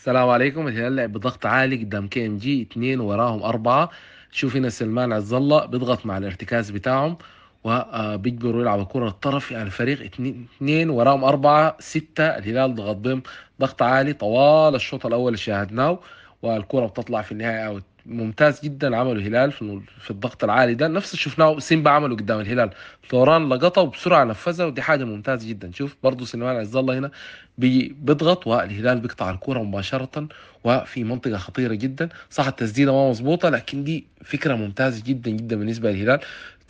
السلام عليكم. الهلال لعب بضغط عالي قدام كي ام جي 2 وراهم 4. شوف هنا سلمان عز الله بيضغط مع الارتكاز بتاعهم وبيجبروا يلعبوا كرة الطرف. يعني فريق 2 وراهم 4 6. الهلال ضغط بهم ضغط عالي طوال الشوط الأول اللي شاهدناه، والكرة بتطلع في النهاية اوت. ممتاز جدا عمله الهلال في الضغط العالي ده، نفس اللي شفناه سيمبا عمله قدام الهلال. ثوران لقطه وبسرعة نفذها، ودي حاجة ممتازة جدا. شوف برضه سلمان عز الله هنا بيضغط والهلال بيقطع الكرة مباشرة وفي منطقة خطيرة جدا. صح التسديدة ما مظبوطة، لكن دي فكرة ممتازة جدا جدا بالنسبة للهلال.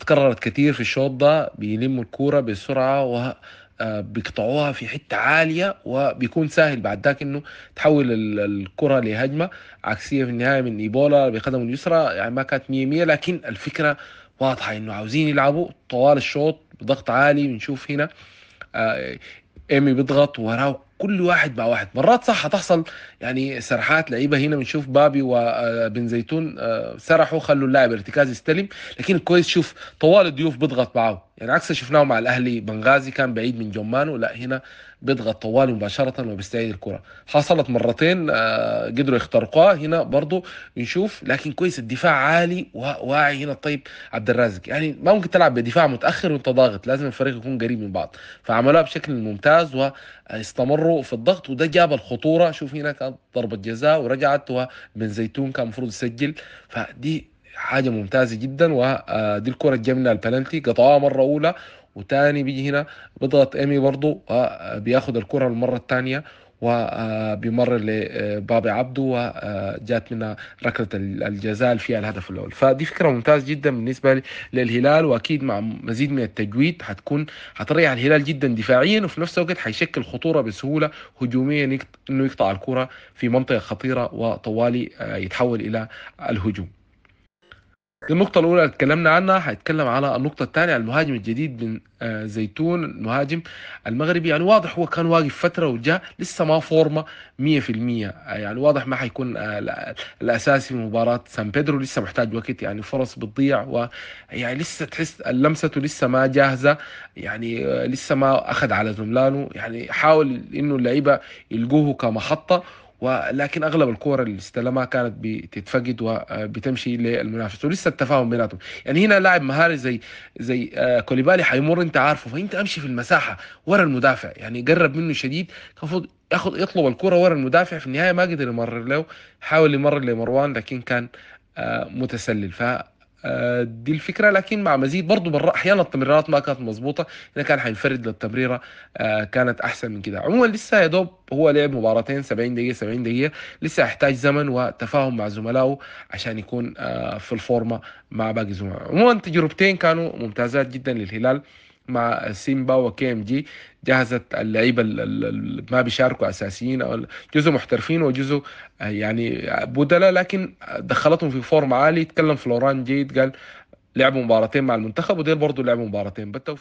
تكررت كتير في الشوط ده، بيلموا الكرة بسرعة و بيقطعوها في حتة عالية، وبيكون سهل بعد ذاك انه تحول الكرة لهجمة عكسية في النهاية من ايبولا بقدمه اليسرى. يعني ما كانت 100 لكن الفكرة واضحة انه عاوزين يلعبوا طوال الشوط بضغط عالي. بنشوف هنا آه، ايمي بيضغط وراه كل واحد مع واحد. مرات صح هتحصل يعني سرحات لعيبه. هنا بنشوف بابي وبن زيتون سرحوا خلوا اللاعب ارتكاز يستلم، لكن الكويس شوف طوال الضيوف بيضغط معاه. يعني عكس شفناه مع الاهلي، بنغازي كان بعيد من جمانه، لا هنا بيضغط طوالي مباشره وبيستعيد الكره. حصلت مرتين قدروا يخترقوها. هنا برضو بنشوف، لكن كويس الدفاع عالي وواعي هنا. طيب عبد الرازق، يعني ما ممكن تلعب بدفاع متاخر وانت ضاغط، لازم الفريق يكون قريب من بعض. فعملوها بشكل ممتاز واستمروا في الضغط، وده جاب الخطوره. شوف هنا كانت ضربه جزاء ورجعت، وبن زيتون كان المفروض يسجل. فدي حاجه ممتازه جدا. ودي الكره الجايه منها البلنتي، قطعوها مره اولى، وتاني بيجي هنا بيضغط ايمي برضه وبياخد الكره المره الثانيه وبيمرر لبابي عبده، وجات منها ركله الجزاء اللي فيها الهدف الاول. فدي فكره ممتازه جدا بالنسبه للهلال، واكيد مع مزيد من التجويد هتريح الهلال جدا دفاعيا، وفي نفس الوقت هيشكل خطوره بسهوله هجوميا، انه يقطع الكره في منطقه خطيره وطوالي يتحول الى الهجوم. دي النقطة الأولى اللي اتكلمنا عنها. هيتكلم على النقطة الثانية، المهاجم الجديد من زيتون، المهاجم المغربي. يعني واضح هو كان واقف فترة وجاء لسه ما فورمة 100%. يعني واضح ما حيكون الأساسي في مباراة سان بيدرو، لسه محتاج وقت. يعني فرص بتضيع، ويعني لسه تحس لمسته لسه ما جاهزة. يعني لسه ما أخذ على زملانه. يعني حاول إنه اللعيبة يلقوه كمحطة، ولكن اغلب الكور اللي استلمها كانت بتتفقد وبتمشي للمنافس، ولسه التفاهم بيناتهم. يعني هنا لاعب مهاري زي كوليبالي حيمر، انت عارفه، فانت امشي في المساحه ورا المدافع. يعني قرب منه شديد، كان المفروض ياخذ يطلب الكره ورا المدافع. في النهايه ما قدر يمرر له، حاول يمرر لمروان لكن كان متسلل. دي الفكره. لكن مع مزيد برضه احيانا التمريرات ما كانت مظبوطه. اذا كان حينفرد للتمريره كانت احسن من كده. عموما لسه يا دوب هو لعب مباراتين 70 دقيقه 70 دقيقه، لسه يحتاج زمن وتفاهم مع زملائه عشان يكون في الفورمه مع باقي زملائه. عموما تجربتين كانوا ممتازات جدا للهلال مع سيمبا وكي ام جي. جهزت اللعيبه اللي ما بيشاركوا اساسيين، او جزء محترفين وجزء يعني بدلاء، لكن دخلتهم في فورم عالي. تكلم فلوران جيد، قال لعبوا مباراتين مع المنتخب، وديل برضه لعبوا مباراتين بالتوفيق.